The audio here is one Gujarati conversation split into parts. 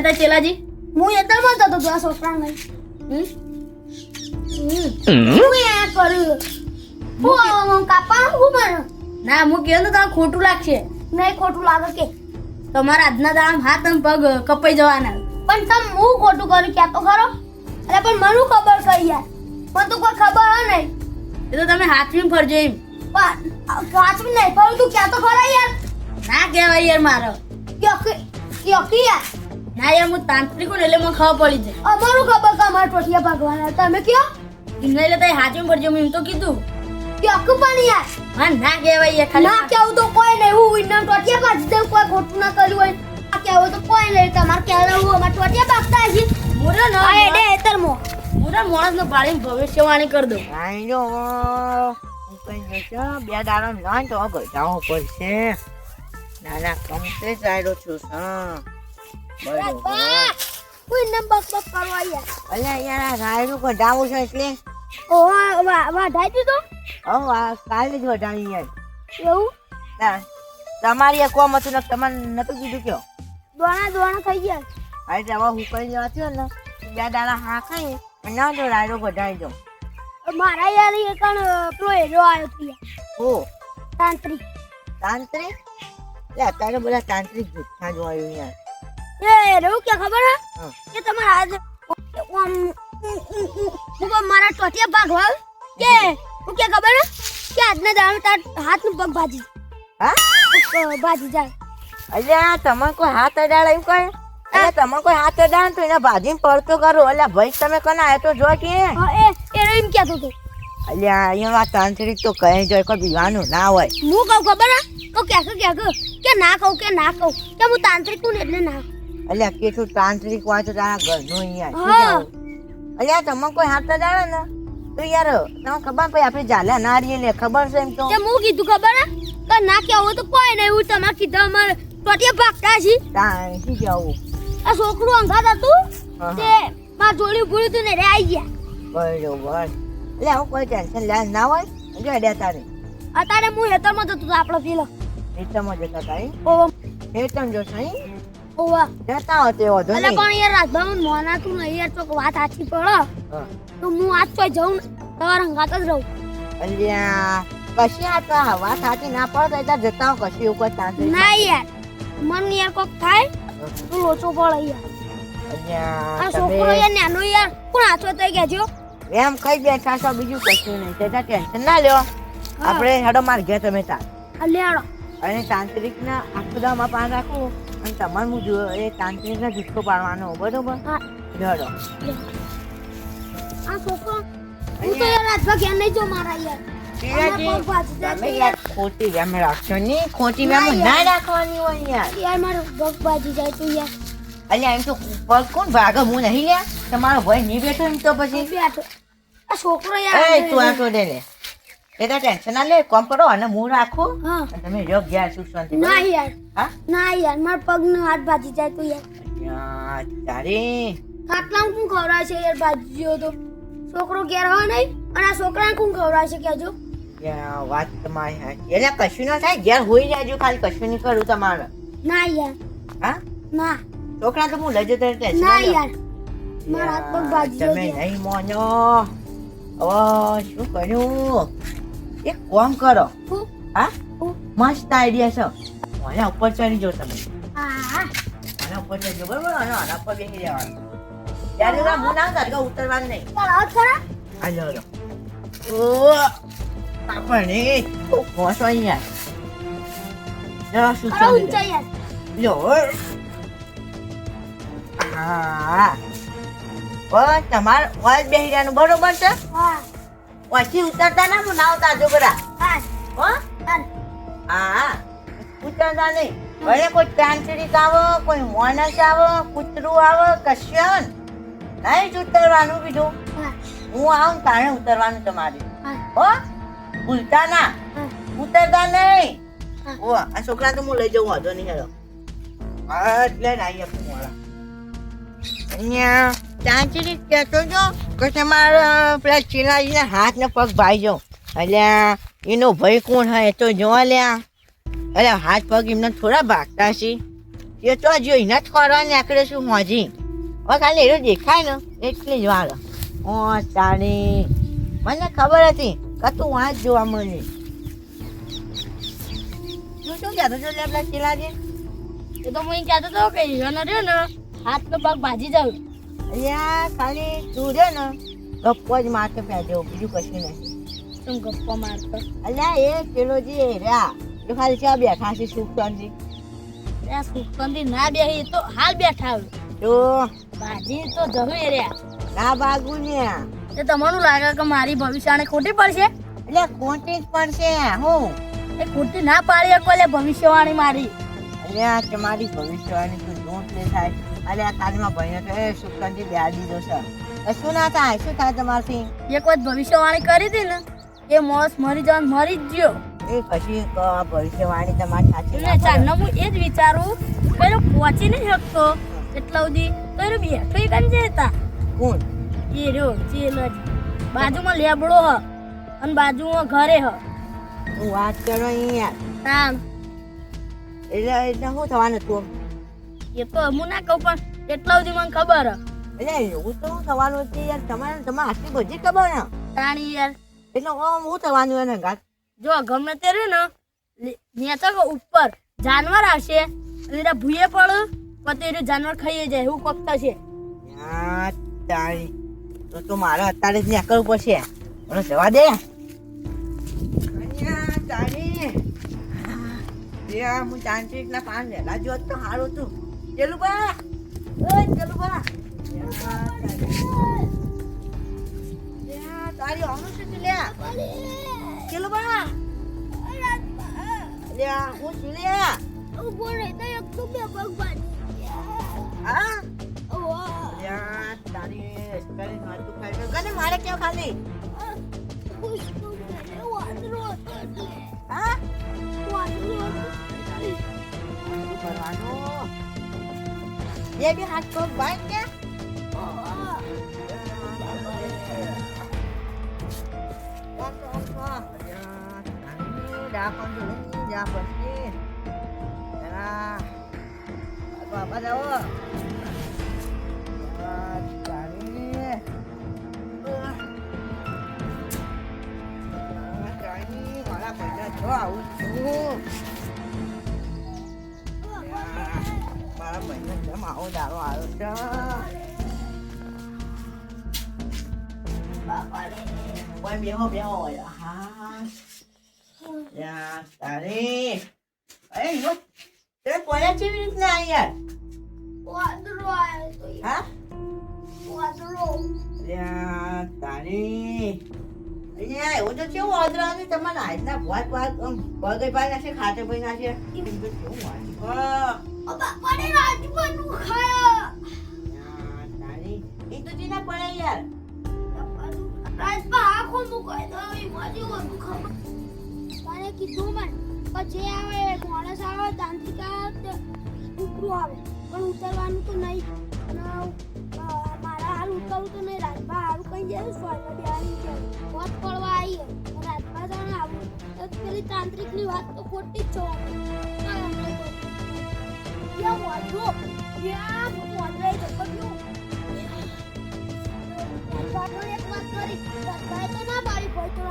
હતા ચેલાજી? હું એતરમાં જતો હતો આ છોકરા નહીં હું યાર કર્યું હું કાપા હું મારો ના હું કહ્યું ને તમને ખોટું લાગશે. નહીં ખોટું લાગે કે તમારા આજના દામ હાથ અને પગ કપાઈ જવાના. પણ તમે હું ખોટું કર્યું ક્યાં તો ખરો અરે પણ મને ખબર કઈ યાર મને તો કોઈ ખબર હે નહીં. એ તો તમે હાથવીને ફરજો એમ. પણ વાંચવું નહીં પણ તું ક્યાં તો ખરા યાર ના કહેવાય યાર મારો. ક્યોકી યાર ના યાર હું તાંત્રિક છું ને એટલે મને ખબર પડી જાય. અમારું ખબર કે અમારા ટોટિયા ભગવાન તમે કયો એમને એટલે તમે હાથવીને ફરજો મેં એમ તો કીધું. ક્યોકી પણ યાર હા ના કહેવાય યાર ખાલી. ના કેવું તો કોઈ નહીં હું ઇનામ ટોટિયા ભાજી દઉં કોઈ ખોટું ના કર્યું હોય ના કેવું તો કોઈ નહીં તમારે કહેવું હું અમારા ટોટિયા ભાગતા હશે મોરે ન આ એડે એતરમો મોરા માણસને પાડીને ભવિષ્યવાણી કરી દઉં. આઈનો હું કઈ જશો બે દાડા ના તો ગજાવો પડશે. નાના કમ્પ્લીટ આયરો છું બરોબર. હું ઇનામ બસ કરવા યાર અલ્યા યાર આ રાયડું કઢાવું છે એટલે ઓ વાઢાઈ દીધો હવે આ કાલે જ વઢાવી યાર. એવું ના, તમારી એક કોમ હતું ને તમારે નતું કીધું કયો દોણા થઈ ગયા હવે હવે હું કઈ જવા થયો ને બે દાડા હા ખાઈ ના તો રાયડો કઢાવી દઉં. મારા યાર એ કણ પેલો હેરો આવ્યો હતો યાર ઓ તાંત્રિક તાંત્રિક લે અત્યારે બધા તાંત્રિક જુઠ્ઠા જોવાયું યાર. એ હેરો કે ખબર હે હા. કે તમારા આજે હું મારા ટોટિયા ભાગવા કે હું કે ખબર હે કે આજના દાડે તાર હાથ નું પગ ભાજી હા ભાજી જાય અલ્યા તમે કોઈ હાથ અડાડે એમ કહે અલ્યા તમે કોઈ હાથ અડાડે તો એને ભાજીને પડતો કરો. અલ્યા ભાઈ તમે કના આયો તો જો કે હા એ એમ કહેતો હતો અલ્યા અહીંયા તાંત્રિક તો કહે જો કોઈ બીવાનું ના હોય. હું કહું ખબર હે કહું કે ના કહું કે હું તાંત્રિક છું ને એટલે ના અલ્યા કેટલું તાંત્રિક હોય તો તારા ઘરનું અહીંયા શું હા. કહેવું? અલ્યા તમે કોઈ હાથ અડાડે ને તો યાર તમે ખબર પછી આપણે ચાલ્યા ના રહીએ લે ખબર છે એમ તો. કે હું કીધું ખબર હે કે ના કેવું તો કોઈ નહીં હું તમારે કીધું અમારે ટોટિયા ભાગતા છી શું કહેવું? આ છોકરું અંગાત હતું હા. તે માર જોડી ભૂલી તું ને રે આવી ગયા બરોબર. એટલે હું કોઈ ટેન્શન લે ના હોય જો અડ્યા તારે અત્યારે હું હેતરમાં જતો હતો આપણો પેલો હેઠળમાં જતા તારે ઓવા હેઠળ જો સહી ઓવા જતા હોય તે વધુ એટલે નહીં. પણ યાર રાજભાઈ મોના તું નહીં યાર તો વાત સાચી પડે હા. તો હું આજ તો જઉં ને તમારા અંગાત જ રહું અલ્યા કશી આ તો હવા સાચી ના પડે એટલે જતા હો કશી એવું કોઈ તાંત્રિક ના યાર મન યાર કોક થાય તો લોચો પડે યાર અલ્યા આ છોકરો તમે યાર નાનો યાર કોણ હાથો થઈ ગયા છો એમ કઈ બેઠા છો બીજું કશું નહીં તેના ટેન્શન ના લ્યો. આપણે હેડો માર ઘેર તમે તાર લેડો અને તાંત્રિક ના આખો દામાં પાન રાખવું અને તમારે હું જો એ તાંત્રિક ના જુઠ્ઠો પાડવાનો બરોબર હા હેડો. આ છોકરો હું તો યાર રાજભાઈ ઘેર નહીં જો મારા યાર પિયાજી, પગ ભાજી જાય તમે છે યાર ખોટી વેમ રાખશો નહીં ખોટી વેમ ના ના યાર. રાખવાની હોય યાર. યાર મારો પગ ભાજી જાય છે યાર અલ્યા એમ તો પગ કોણ ભાગે હું નહીં લ્યા તમારો ભાઈ નહીં બેઠો એમ તો પછી બેઠો આ છોકરો એ યાર તું આ તો દે લે એ તો ટેન્શન ના લે કોમ કરો અને હું રાખું હા અને તમે જો ગયા સુખ શાંતિ ના યાર હા ના યાર મારા પગ નો હાથ ભાજી જાય તો યાર યાર, તારી ખાટલા કોણ ખવડાવે છે યાર ભાજીઓ તો છોકરો ઘેર હોય નહીં અને આ છોકરાને કોણ ખવડાવે છે કેજો યાર, વાત તમારી સાચી. એટલે કશું ના થાય ઘેર હોઈ જાજો ખાલી કશું નહીં કરું તમારે ના યાર હા ના છોકરા તો હું લઈ જતો ટેન્શન ના ના લો. યાર મારા હાથ પગ ભાજી તમે જાય નહીં મોનો હવે શું કર્યું એક કામ કરો હું હા હું મસ્ત આઈડિયા છે મને ઉપર ચડી જાઓ તમે હા આના ઉપર ચડજો બરોબર અને આના ઉપર બેસી રહેવાનું ત્યારે હું ના તારે ઉતરવાનું નહીં પણ ખરા હાલો હાલો ઓ આપણને પહોંચો અહીંયા જરા શું ખરા ચાલે ઊંચા યાર લો હા બસ તમારે વાજ બેસી રહેવાનું બરોબર છે હા પછી ઉતરતા ના હું ના ઉતારજો બરા હા હો હા હા ઉતરતા નહીં ભલે કોઈ તાંત્રિક આવો કોઈ માણસ આવો કૂતરું આવો કશું આવે ને નહીં જ ઉતરવાનું બીજું હા હું આવું ને તાણે ઉતરવાનું તમારે હા હો ભૂલતા ના હા ઉતરતા નહીં હા. ઓ આ છોકરા તો હું લઈ જવું વાંધો નહીં હેલો એટલે જ આવી આપું મારા અહીંયા તાંત્રિક કહેતો જો કે તમારા પેલા ચીલાજીના હાથ ને પગ ભાઈ જાઓ એટલે એનો ભાઈ કોણ હોય એ તો જોવા લ્યા અરે હાથ પગ એમને થોડા ભાગતા છે એ તો જોઈને જ ફરવા નીકળે છું મોજી. હવે ખાલી એનો દેખાય ને એટલી જ વાર. ઓ તારી મને ખબર હતી કે તું વાંચ જોવા મળી. તું શું કહેતો છો લે પેલા ચીલાજી? એ તો હું એમ કહેતો હતો કે હીરોનો રહ્યો ને હાથ તો પગ ભાજી જાવ. અહીંયા ખાલી તું છે ને ગપ્પો જ મારતો પહેરજો, બીજું કશું નહીં. શું ગપ્પા મારતો? અલ્યા એ પેલો જે રહ્યા એ ખાલી ક્યાં બેઠા છે સુખ શાંતિ. ત્યાં સુખંદી ના બેહી એ તો હાલ બેઠા હોય. તો ભાજી તો જવું એ રહ્યા. ના ભાગું ને તે તમને લાગે કે મારી ભવિષ્યવાણી ખોટી પડશે? એટલે ખોટી જ પડશે. હું એ ખોટી ના પાડી શકો લે ભવિષ્યવાણી મારી. અલ્યા તમારી ભવિષ્યવાણી તું જોત લે થાય. અલ્યા કાલમાં ભાઈને તો એ સુખ શાંતિ બેહાડી દીધો છે. એ શું ના થાય? શું થાય તમારથી? એક વખત ભવિષ્યવાણી કરી હતી ને એ માણસ મરી જવાનું મરી જ ગયો. એ કશી ભવિષ્યવાણી તમારી સાચી એટલે ચાલનો હું એ જ વિચારું પેલો પહોંચી નહીં શકતો એટલા સુધી તો એનો બેઠો એ કઈ જતા કોણ? એ રહ્યો ચેલજ બાજુમાં લેબડો હ અને બાજુમાં ઘરે હ. હું વાત કરો યાર. તામ એટલે શું થવાનું તું? એ તો હું ના કહું પણ એટલા સુધી મને ખબર હ. એટલે એવું તો શું થવાનું છે યાર? તમારે આટલી બધી ખબર ને તાણી યાર એટલે આમ શું થવાનું એને ઘાટ? જો ગમે તે રહ્યું ને નેતા કે ઉપર જાનવર આવશે અને એના ભૂએ પડે પછી એનું જાનવર ખાઈ જાય એવું કોક થશે. યાર તારી તો મારે અત્યારે જ નીકળવું પડશે. મને જવા દે. હું તાંત્રિકના પાન વહેલા જોત તો સારું હતું. ચલું બા ચલું બા તારી આવું શું લે? ચલો બા લ્યા હું શું લે? ઉભો રહેતા એક તો બે પગ ભાજી હા લ્યા તારી તારી નાતું ખાઈ ગને મારે કેમ ખાલી? પુષ્પ વાદરો હા વાદરો કરવાનો એ બી હાથ પગ ભાઈ કે dapat dulu nih dapat sih ya apa tahu cari malah banyak jauh malah banyak dia mau daru harus quay béo ya ya tarik yuk terus boleh cewek ni ya વાદરો આવ્યો તો ha વાદરો ya tarik અહીંયા એવું તો કેવું વાદરાની તમારે આજના ભોત ભોત પગે પાય નાખે ખાતે પાય નાખે એમ તો કેવું વાદરું બાપાને રાજવાનું ખાયા યાર તારી એ તો જીના પડે યાર રાજપા આખો મુકાઈ દો મારી વધુ ખબર તારે કીધું મને પછી આવે માણસ આવે તાંત્રિક આવે ઉપરું આવે પણ ઉતરવાનું તો નહીં અને મારા હાલ ઉતરવું તો નહીં રાજપા હારું કઈ જાય સ્વર્ગ બિહારી છે વાત પડવા આવી રાજપા જાણે આવું તો પેલી તાંત્રિકની વાત તો ખોટી જ છે યા વાંધો યા વાંધો એ જપટ્યું રાજપાનો એક વાત કરી રાજપાએ તો ના પાડી પડતો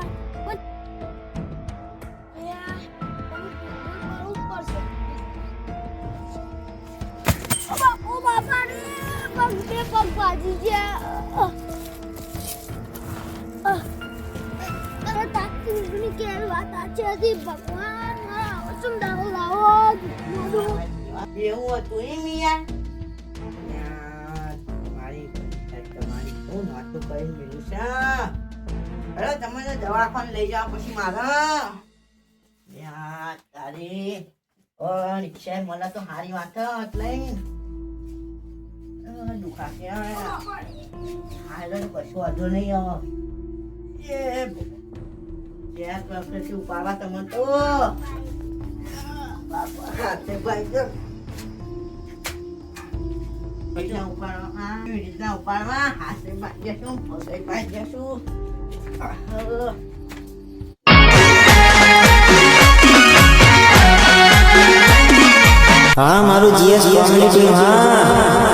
ઓ બાપા રે પગ ભાજી ગયા અરે તાકીની કે વાત આચે હતી ભગવાન મારા સમજાવો લાવો એવું હતું એમ યાર યાર તમારી શું નાતું કરી મેલું છે? અરે તમે તો દવાખાને લઈ જાઓ પછી મારા યાર તારી રિક્ષા મને તો સારી વાત એટલે દુખાશે હાલ કશું વાંધો નહીં હવે એ ઉપાડવા તમે તો હાથે ભાઈ જો રીતના ઉપાડવા હાથે ભાઈ જશું પગે ભાઈ જશું હા મારું જીએસ કોમ્યુનિટી હા